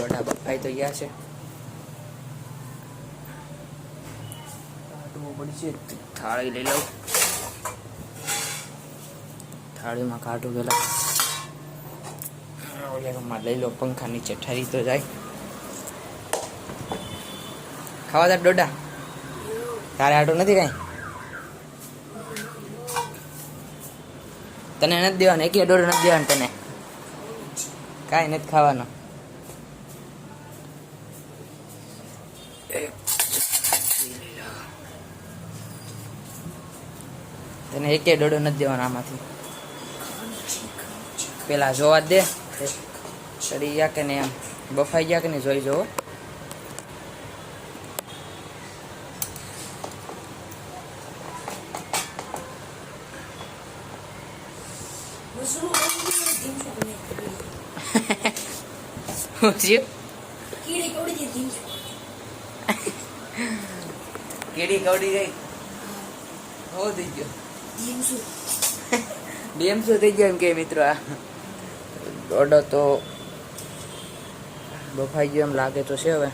દોઢા બફાઈ તો ગયા છે. પડશે થાળી લઈ લઉં. થાળીમાં કાઢું પેલા ઓલા રૂમમાં લઈ લો. પંખા નીચે ઠરી તો જાય. ખાવા તાર દોઢા તારે આટો નથી કાંઈ? તને નથી દેવાનું? એક દોઢ નથી દેવાનું તને? કાંઈ નથી ખાવાનું. તને એક દોઢો નથી દેવાનો આમાંથી. પેલા જોવા દે ચડી ગયા કે નહીં, એમ બફાઈ ગયા કે નહીં જોઈ જોવો. કેડી કવડી ગઈ. હો થઈ ગયો DMસો થઈ ગયો એમ કે મિત્રો. આ દોડો તો બફાઈ ગયો એમ લાગે તો છે હવે.